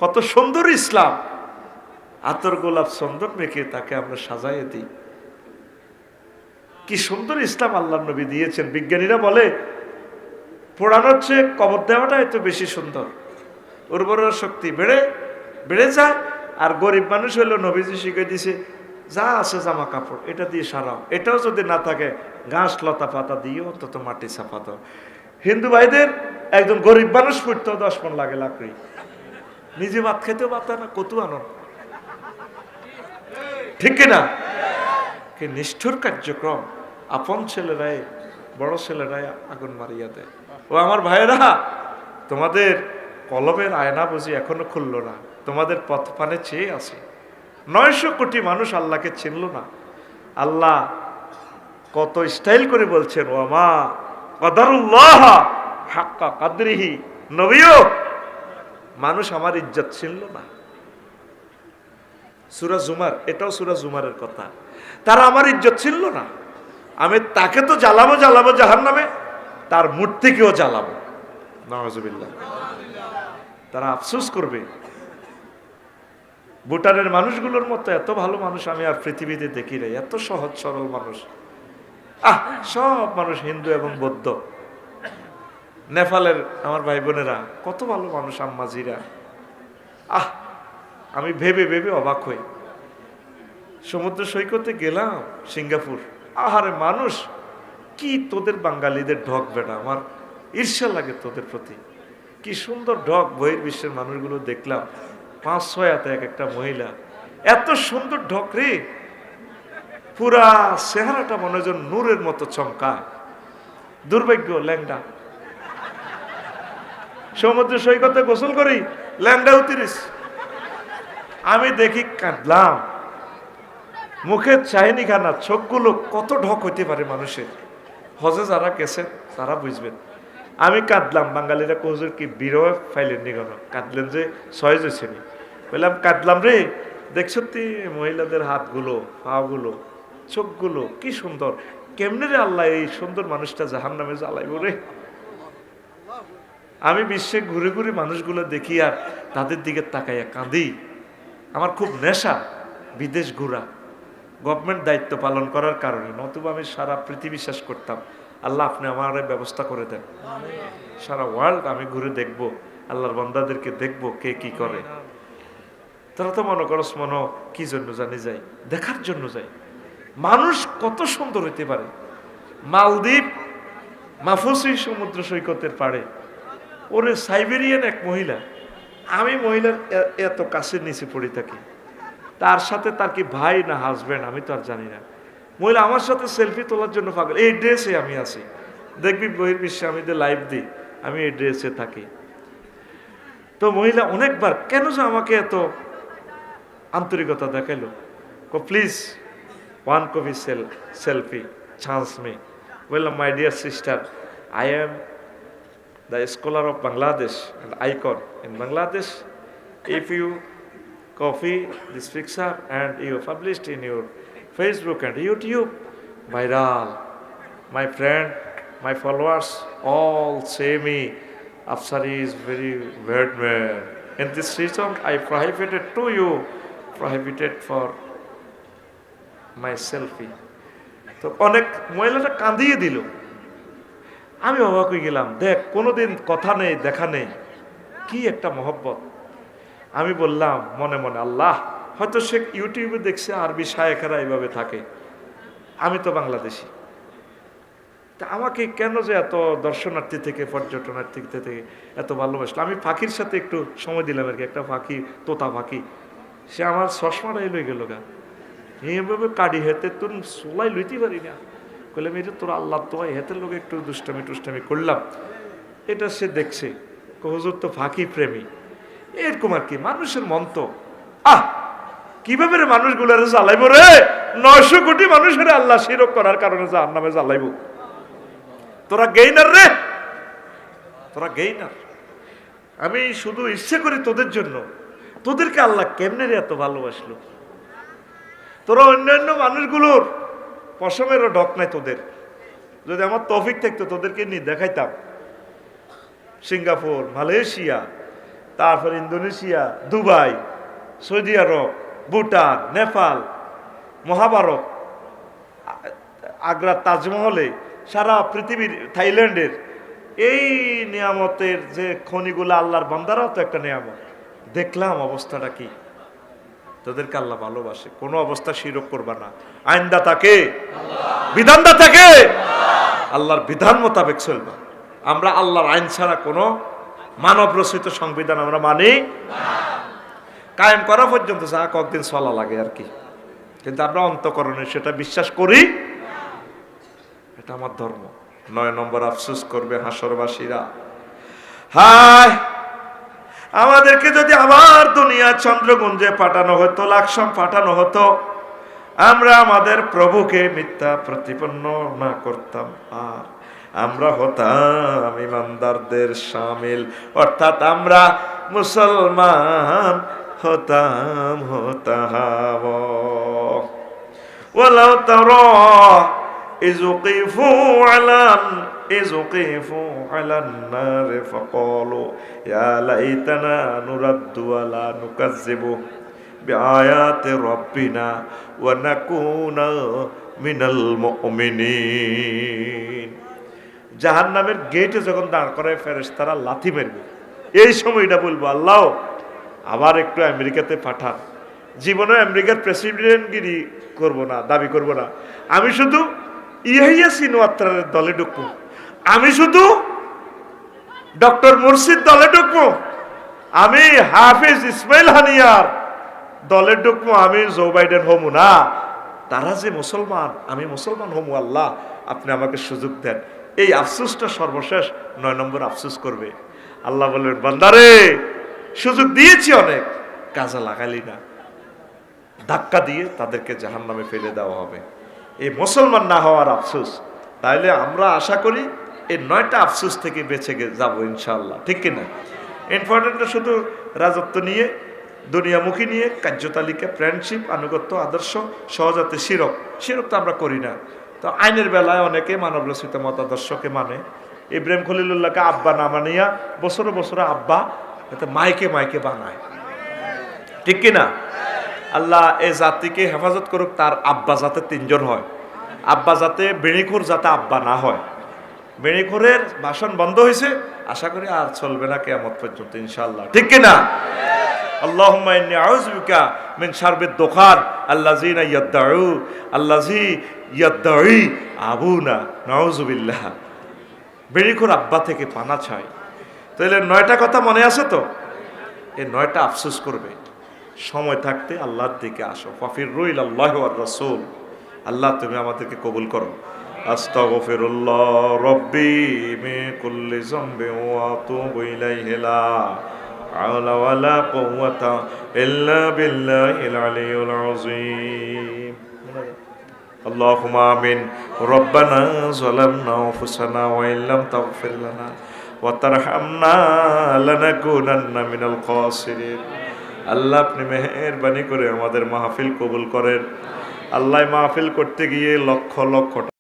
কত সুন্দর ইসলাম, আতর গোলাপ চন্দন মেখে তাকে আমরা সাজাইয়ে দিই। কি সুন্দর ইসলাম আল্লাহ নবী দিয়েছেন। বিজ্ঞানীরা বলে পোড়ানোর চেয়ে কবর দেওয়াটা এত বেশি সুন্দর, উর্বর শক্তি বেড়ে যায়। আর গরিব মানুষ হলো নবীজি শিখে দিছে যা আছে জামা কাপড় এটা দিয়ে সারাও, এটাও যদি না থাকে ঘাস লতা পাতা দিয়ে অন্তত মাটি চাপা দাও। হিন্দু ভাইদের একজন গরিব মানুষ পড়তেও 10 মণ লাগে লাকড়ি, নিজে ভাত খেতেও পারত না, কত আনন্দ, ঠিক কিনা? কি নিষ্ঠুর কার্যক্রম! আপন ছেলেরাই বড় ছেলেরাই আগুন মারিয়া দেয়। ও আমার ভাইয়েরা, তোমাদের কলমের আয়না বুঝি এখনো খুললো না, তোমাদের পথ পানে চেয়ে আছে। 900 কোটি মানুষ আল্লাহকে চিনল না। আল্লাহ কত স্টাইল করে বলছেন, ওয়ামা কদরুল্লাহ হাক্কা কদরিহি, নবীও মানুষ আমার ইজ্জত চিনল না। সূরা জুমার, এটাও সূরা জুমারের কথা। তারা আমার ইজ্জত চিনল না, আমি তাকে তো জ্বালাবো জাহান্নামে, তার মূর্তিকেও জ্বালাবো, নাউযুবিল্লাহ। তারা আফসোস করবে। ভুটানের মানুষগুলোর মতো এত ভালো মানুষ আমি আর পৃথিবীতে দেখি নাই, এত সহজ সরল মানুষ। সব মানুষ হিন্দু এবং বৌদ্ধ। নেপালের আমার ভাই বোনেরা কত ভালো মানুষ, আম্মাজিরা। আমি ভেবে ভেবে অবাক হই। সমুদ্র সৈকতে গেলাম সিঙ্গাপুর, আহারে মানুষ কি তোদের বাঙালিদের ঢক বেটা, আমার ঈর্ষা লাগে তোদের প্রতি। কি সুন্দর ঢক, বহির্বিশ্বের মানুষগুলো দেখলাম 5-6 হাতে এক একটা মহিলা, এত সুন্দর ঢক রে, পুরা চেহারাটা মনে হয় নূরের মতো চমকায়। দুর্ভাগ্য ল্যাংডা। সমুদ্র সৈকতে গোসল করি, ল্যাংডা 30। আমি দেখি কাঁদলাম, মুখের চাইনি খানা, চোখগুলো কত ঢক হইতে পারে মানুষের। হজে যারা গেছেন তারা বুঝবেন। আমি কাঁদলাম। বাঙালিরা হুজুর কি বিরহ ফাইলেন নি কেন, কাঁদলেন যে সহজ হয়েছে নি? বললাম কাঁদলাম রে, দেখছ তুই মহিলাদের হাতগুলো, পাগুলো, চোখগুলো কি সুন্দর। কেমনে রে আল্লাহ এই সুন্দর মানুষটা জাহান্নামে জ্বালাইব রে। আমি বিশ্বে ঘুরে ঘুরে মানুষগুলো দেখি আর তাদের দিকে তাকাইয়া কাঁদি। আমার খুব নেশা বিদেশ ঘোরা, গভর্নমেন্ট দায়িত্ব পালন করার কারণে, নতুবা আমি সারা পৃথিবী শেষ করতাম। আল্লাহ আপনি আমার ব্যবস্থা করে দেন, সারা ওয়ার্ল্ড আমি ঘুরে দেখব, আল্লাহর বান্দাদেরকে দেখব কে কি করে। তারা তো মনে করস মনো কি জন্য জানি যাই, দেখার জন্য যাই মানুষ কত সুন্দর হইতে পারে। মালদ্বীপ মাফুসি সমুদ্র সৈকতের পাড়ে, ওরে সাইবেরিয়ান এক মহিলা, আমি মহিলার এত কাছে নিচে পড়ে থাকি, তার সাথে তার কি ভাই না হাজব্যান্ড আমি তো আর জানি না, মহিলা আমার সাথে সেলফি তোলার জন্য পাগল। এই ড্রেসে আমি আছি, দেখবি বহির্বিশ্বে আমি যে লাইভ দিই, আমি এই ড্রেসে থাকি। তো মহিলা অনেকবার কেন যে আমাকে এত আন্তরিকতা দেখাইলো, please one copy selfie, chance me. Well, my dear sister, I am the scholar of Bangladesh and icon in Bangladesh. If you copy this picture and you published in your Facebook and YouTube, viral. My friend, my followers all say me, Afsari is very bad man. In this reason, I prohibited to you, prohibited for my selfie. তো অনেক মহিলাটা কাঁদিয়ে দিল। আমি অবাক হয়ে গেলাম, দেখ কোনোদিন কথা নেই দেখা নেই, কি একটা মহব্বত। আমি বললাম মনে মনে, আল্লাহ হয়তো সে ইউটিউবে দেখছে আরবি শায়েখেরা এইভাবে থাকে, আমি তো বাংলাদেশি, তা আমাকে কেন যে এত দর্শনার্থী থেকে পর্যটনার্থী থেকে এত ভালোবাসলো। আমি পাখির সাথে একটু সময় দিলাম আর কি, একটা পাখি তোতা পাখি, সে আমার চশমাটা লই গেল গা, এইভাবে কাড়ি হেতে তোর সোলাই লইতে পারি না। বললাম এটা তোর আল্লাহ তোমায় হেতের লোক একটু দুষ্টামি করলাম। এটা সে দেখছে, হুজুর তো ফাঁকি প্রেমী, এরকম আর কি। মানুষের মন তো কিভাবে রে মানুষগুলারে জ্বালাইব রে, 900 কোটি মানুষের আল্লাহ শিরক করার কারণে জাহান্নামে জ্বালাইব। তোরা গেইনার রে, তোরা গেইনার। আমি শুধু ইচ্ছে করি তোদের জন্য, তোদেরকে আল্লাহ কেমনে রে এত ভালোবাসলো। তোরা অন্যান্য মানুষগুলোর পশমেরও ঢক নাই তোদের। যদি আমার তৌফিক থাকতো তোদেরকে নিয়ে দেখাইতাম সিঙ্গাপুর, মালয়েশিয়া, তারপর ইন্দোনেশিয়া, দুবাই, সৌদি আরব, ভুটান, নেপাল, মহাভারত, আগ্রার তাজমহলে, সারা পৃথিবীর, থাইল্যান্ডের এই নিয়ামতের যে খনিগুলো আল্লাহর বান্দারাও তো একটা নিয়ামত। দেখলাম অবস্থাটা কি, তাদেরকে আল্লাহ ভালোবাসে। কোনো অবস্থা শিরক করবা না। আইনদাতাকে, বিধানদাতাকে, আল্লাহর বিধান মোতাবেক চলবা। আমরা আল্লাহর আইন ছাড়া কোনো মানব রচিত সংবিধান আমরা মানি কায়েম করা পর্যন্ত যা কয়েকদিন চলা লাগে আর কি, কিন্তু আমরা অন্তঃকরণে সেটা বিশ্বাস করি। এটা আমার ধর্ম। 9 নম্বর আফসোস করবে হাসরবাসীরা। হায়, আমাদেরকে যদি আবার দুনিয়া চন্দ্রগুঞ্জে পাঠানো হতো, লাকসাম পাঠানো হতো, আমরা আমাদের প্রভুকে মিথ্যা প্রতিপন্ন না করতাম, আর আমরা হতাম ইমানদারদের শামিল, অর্থাৎ আমরা মুসলমান হতাম। ওয়ালাউ তারা إذ وقفوا على النار فقالوا يا ليتنا نرد ولا نكذب بآيات ربنا ونكون من المؤمنين। জাহান্নামের গেটে যখন দাঁড় করায় ফেরেশতারা লাথি মারবে, এই সময়টা বলবো আল্লাহ আবার একটু আমেরিকাতে পাঠান। জীবনে আমেরিকার প্রেসিডেন্টগিরি করব না, দাবি করব না। আমি শুধু ইয়াহিয়া সিনওয়াত্রারের দলে ঢুকবো, আমি শুধু ডক্টর মুর্শিদ দলে ঢুকবো, আমি হাফিজ ইসমাইল হানিয়ার দলে ঢুকবো, আমি জো বাইডেন হমু না। তারা যে মুসলমান, আমি মুসলমান হমু, আল্লাহ আপনি আমাকে সুযোগ দেন। এই আফসোসটা সর্বশেষ 9 নম্বর আফসোস করবে। আল্লাহ বলবেন, বান্দারে সুযোগ দিয়েছি অনেক, কাজে লাগালি না, ধাক্কা দিয়ে তাদেরকে জাহান্নামে ফেলে দেওয়া হবে। এই মুসলমান না হওয়ার আফসোস। তাইলে আমরা আশা করি এই 9টা আফসোস থেকে বেঁচে যাবো ইনশাআল্লাহ, ঠিক কিনা? ইম্পর্টেন্টটা শুধু রাজত্ব নিয়ে, দুনিয়ামুখী নিয়ে, কার্যতালিকা, ফ্রেন্ডশিপ, আনুগত্য, আদর্শ, সহজাতে শিরক তো আমরা করি না। তো আইনের বেলায় অনেকে মানব রচিত মতাদর্শকে মানে। ইব্রাহিম খলিলুল্লাহকে আব্বা না মানিয়া বছরে বছরে আব্বা, এতে মাইকে বানায়, ঠিক কিনা? আল্লাহ এই জাতিকে হেফাজত করুক, তার আব্বা যাতে 3 জন হয়। আব্বা যাতে বেড়িখোর যাতে আব্বা না হয়। বেড়িখোরের ভাষণ বন্ধ হয়েছে, আশা করি আর চলবে না কিয়ামত পর্যন্ত ইনশাআল্লাহ, ঠিক কিনা? আল্লাহুম্মা ইন্নী আউযু বিকা মিন শারবিদ দুখান আল্লাযিনা ইয়াদদাঈ আবুনা, নাউযু বিল্লাহ। বেড়িখোর আব্বা থেকে পানা চাই। তাহলে 9টা কথা মনে আছে তো? এই 9টা আফসোস করবে। সময় থাকতে আল্লাহর দিকে আসো। ফাফিরু ইলাল্লাহি ওয়ার রাসূল। আল্লাহ তুমি আমাদেরকে কবুল করো। আস্তাগফিরুল্লাহ রাব্বি মিন কুল্লি যামবিন ওয়া আতুবু ইলাইহি লা হাওলা ওয়ালা কুওয়াতা ইল্লা বিল্লাহিল আলিয়্যিল আযীম। আল্লাহুম্মা আমিন। রব্বানা যালামনা আনফুসানা ওয়া ইল্লাম তাগফির লানা ওয়া তারহামনা লানাকুনান্না মিনাল খাসিরিন। আল্লাহ আপনি মেহেরবানি করে আমাদের মাহফিল কবুল করেন। আল্লাহ মাহফিল করতে গিয়ে লক্ষ লক্ষ